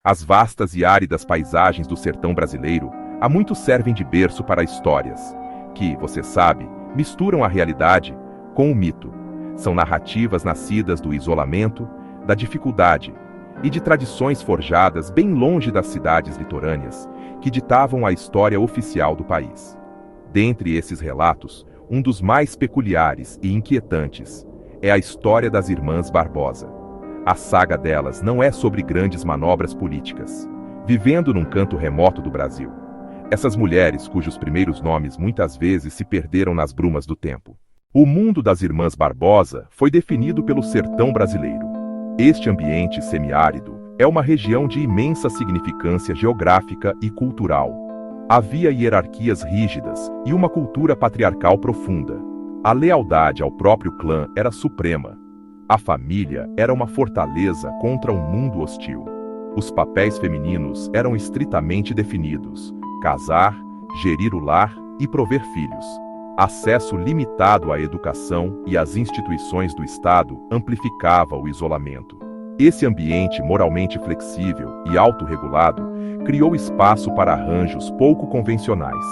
As vastas e áridas paisagens do sertão brasileiro há muito servem de berço para histórias que, você sabe, misturam a realidade com o mito. São narrativas nascidas do isolamento, da dificuldade e de tradições forjadas bem longe das cidades litorâneas que ditavam a história oficial do país. Dentre esses relatos, um dos mais peculiares e inquietantes é a história das Irmãs Barbosa. A saga delas não é sobre grandes manobras políticas, vivendo num canto remoto do Brasil. Essas mulheres, cujos primeiros nomes muitas vezes se perderam nas brumas do tempo. O mundo das Irmãs Barbosa foi definido pelo sertão brasileiro. Este ambiente semiárido é uma região de imensa significância geográfica e cultural. Havia hierarquias rígidas e uma cultura patriarcal profunda. A lealdade ao próprio clã era suprema. A família era uma fortaleza contra um mundo hostil. Os papéis femininos eram estritamente definidos: casar, gerir o lar e prover filhos. Acesso limitado à educação e às instituições do Estado amplificava o isolamento. Esse ambiente moralmente flexível e autorregulado criou espaço para arranjos pouco convencionais.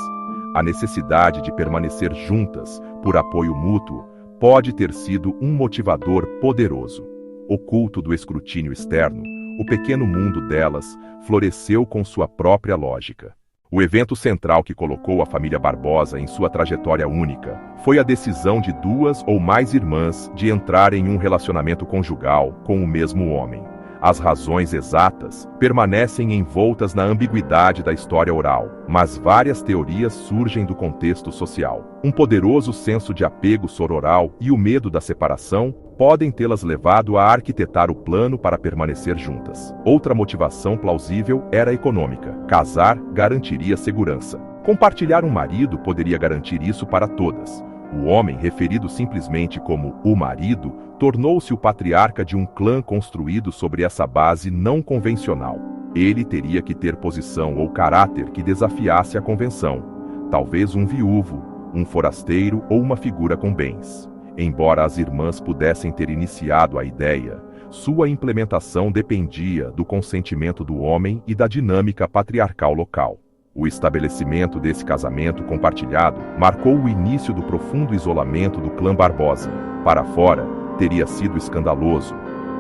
A necessidade de permanecer juntas por apoio mútuo pode ter sido um motivador poderoso. Oculto do escrutínio externo, o pequeno mundo delas floresceu com sua própria lógica. O evento central que colocou a família Barbosa em sua trajetória única foi a decisão de duas ou mais irmãs de entrar em um relacionamento conjugal com o mesmo homem. As razões exatas permanecem envoltas na ambiguidade da história oral, mas várias teorias surgem do contexto social. Um poderoso senso de apego sororal e o medo da separação podem tê-las levado a arquitetar o plano para permanecer juntas. Outra motivação plausível era econômica. Casar garantiria segurança. Compartilhar um marido poderia garantir isso para todas. O homem, referido simplesmente como o marido, tornou-se o patriarca de um clã construído sobre essa base não convencional. Ele teria que ter posição ou caráter que desafiasse a convenção. Talvez um viúvo, um forasteiro ou uma figura com bens. Embora as irmãs pudessem ter iniciado a ideia, sua implementação dependia do consentimento do homem e da dinâmica patriarcal local. O estabelecimento desse casamento compartilhado marcou o início do profundo isolamento do clã Barbosa. Para fora, teria sido escandaloso.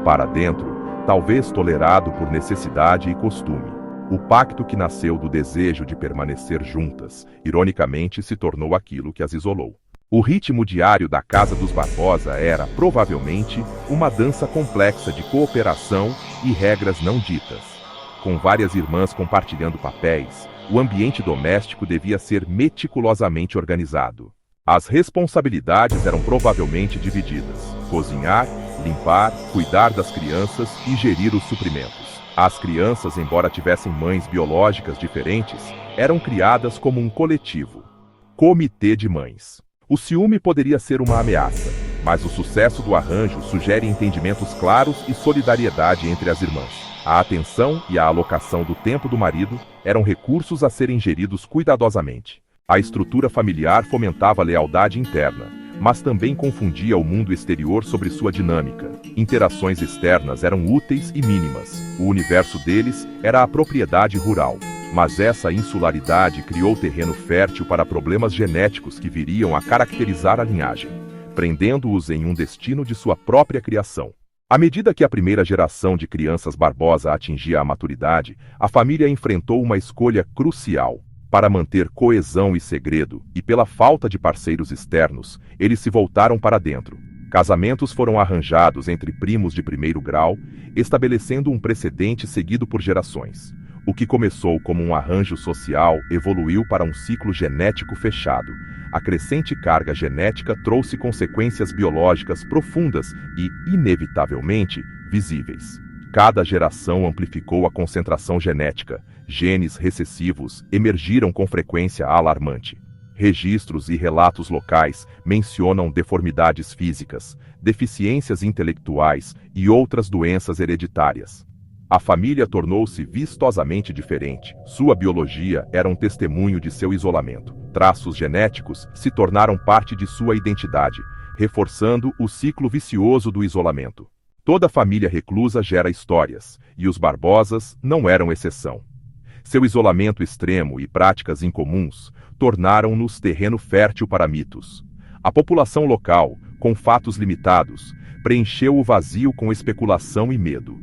Para dentro, talvez tolerado por necessidade e costume. O pacto que nasceu do desejo de permanecer juntas, ironicamente, se tornou aquilo que as isolou. O ritmo diário da casa dos Barbosa era, provavelmente, uma dança complexa de cooperação e regras não ditas. Com várias irmãs compartilhando papéis, o ambiente doméstico devia ser meticulosamente organizado. As responsabilidades eram provavelmente divididas: cozinhar, limpar, cuidar das crianças e gerir os suprimentos. As crianças, embora tivessem mães biológicas diferentes, eram criadas como um coletivo. Comitê de mães. O ciúme poderia ser uma ameaça, mas o sucesso do arranjo sugere entendimentos claros e solidariedade entre as irmãs. A atenção e a alocação do tempo do marido eram recursos a serem geridos cuidadosamente. A estrutura familiar fomentava a lealdade interna, mas também confundia o mundo exterior sobre sua dinâmica. Interações externas eram úteis e mínimas. O universo deles era a propriedade rural. Mas essa insularidade criou terreno fértil para problemas genéticos que viriam a caracterizar a linhagem, prendendo-os em um destino de sua própria criação. À medida que a primeira geração de crianças Barbosa atingia a maturidade, a família enfrentou uma escolha crucial. Para manter coesão e segredo, e pela falta de parceiros externos, eles se voltaram para dentro. Casamentos foram arranjados entre primos de primeiro grau, estabelecendo um precedente seguido por gerações. O que começou como um arranjo social evoluiu para um ciclo genético fechado. A crescente carga genética trouxe consequências biológicas profundas e, inevitavelmente, visíveis. Cada geração amplificou a concentração genética. Genes recessivos emergiram com frequência alarmante. Registros e relatos locais mencionam deformidades físicas, deficiências intelectuais e outras doenças hereditárias. A família tornou-se vistosamente diferente. Sua biologia era um testemunho de seu isolamento. Traços genéticos se tornaram parte de sua identidade, reforçando o ciclo vicioso do isolamento. Toda família reclusa gera histórias, e os Barbosas não eram exceção. Seu isolamento extremo e práticas incomuns tornaram-nos terreno fértil para mitos. A população local, com fatos limitados, preencheu o vazio com especulação e medo.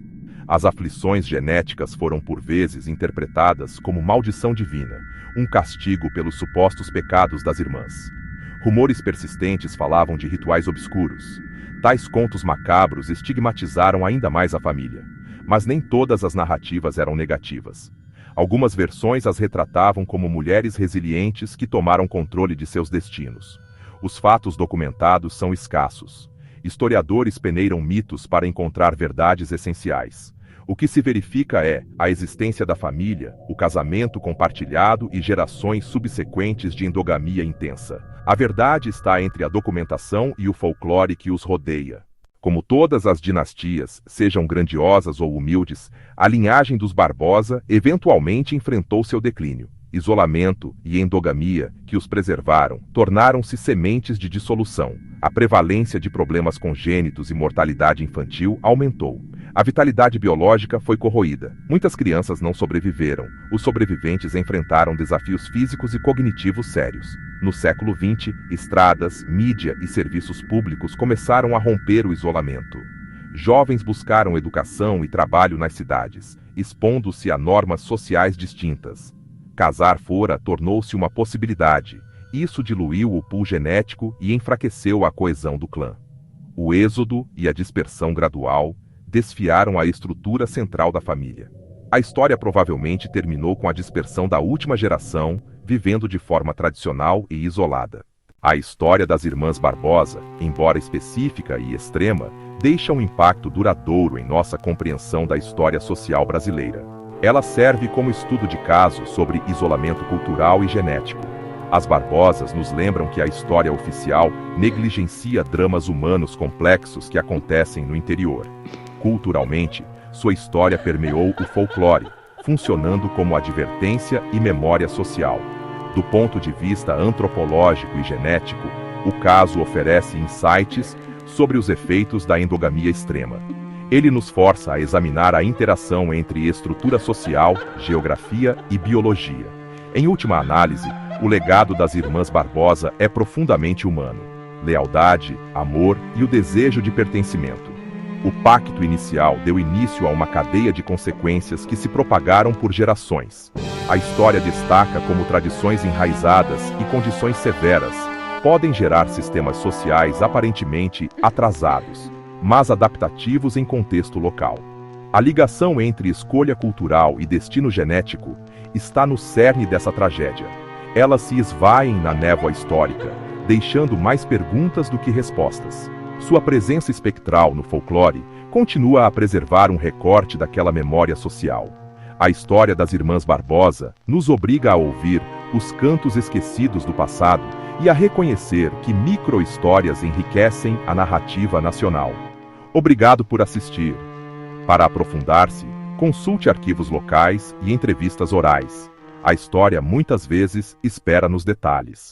As aflições genéticas foram por vezes interpretadas como maldição divina, um castigo pelos supostos pecados das irmãs. Rumores persistentes falavam de rituais obscuros. Tais contos macabros estigmatizaram ainda mais a família. Mas nem todas as narrativas eram negativas. Algumas versões as retratavam como mulheres resilientes que tomaram controle de seus destinos. Os fatos documentados são escassos. Historiadores peneiram mitos para encontrar verdades essenciais. O que se verifica é a existência da família, o casamento compartilhado e gerações subsequentes de endogamia intensa. A verdade está entre a documentação e o folclore que os rodeia. Como todas as dinastias, sejam grandiosas ou humildes, a linhagem dos Barbosa eventualmente enfrentou seu declínio. Isolamento e endogamia, que os preservaram, tornaram-se sementes de dissolução. A prevalência de problemas congênitos e mortalidade infantil aumentou. A vitalidade biológica foi corroída. Muitas crianças não sobreviveram. Os sobreviventes enfrentaram desafios físicos e cognitivos sérios. No século XX, estradas, mídia e serviços públicos começaram a romper o isolamento. Jovens buscaram educação e trabalho nas cidades, expondo-se a normas sociais distintas. Casar fora tornou-se uma possibilidade. Isso diluiu o pool genético e enfraqueceu a coesão do clã. O êxodo e a dispersão gradual desfiaram a estrutura central da família. A história provavelmente terminou com a dispersão da última geração, vivendo de forma tradicional e isolada. A história das irmãs Barbosa, embora específica e extrema, deixa um impacto duradouro em nossa compreensão da história social brasileira. Ela serve como estudo de caso sobre isolamento cultural e genético. As Barbosas nos lembram que a história oficial negligencia dramas humanos complexos que acontecem no interior. Culturalmente, sua história permeou o folclore, funcionando como advertência e memória social. Do ponto de vista antropológico e genético, o caso oferece insights sobre os efeitos da endogamia extrema. Ele nos força a examinar a interação entre estrutura social, geografia e biologia. Em última análise, o legado das irmãs Barbosa é profundamente humano. Lealdade, amor e o desejo de pertencimento. O pacto inicial deu início a uma cadeia de consequências que se propagaram por gerações. A história destaca como tradições enraizadas e condições severas podem gerar sistemas sociais aparentemente atrasados, mas adaptativos em contexto local. A ligação entre escolha cultural e destino genético está no cerne dessa tragédia. Elas se esvaem na névoa histórica, deixando mais perguntas do que respostas. Sua presença espectral no folclore continua a preservar um recorte daquela memória social. A história das irmãs Barbosa nos obriga a ouvir os cantos esquecidos do passado e a reconhecer que micro-histórias enriquecem a narrativa nacional. Obrigado por assistir. Para aprofundar-se, consulte arquivos locais e entrevistas orais. A história muitas vezes espera nos detalhes.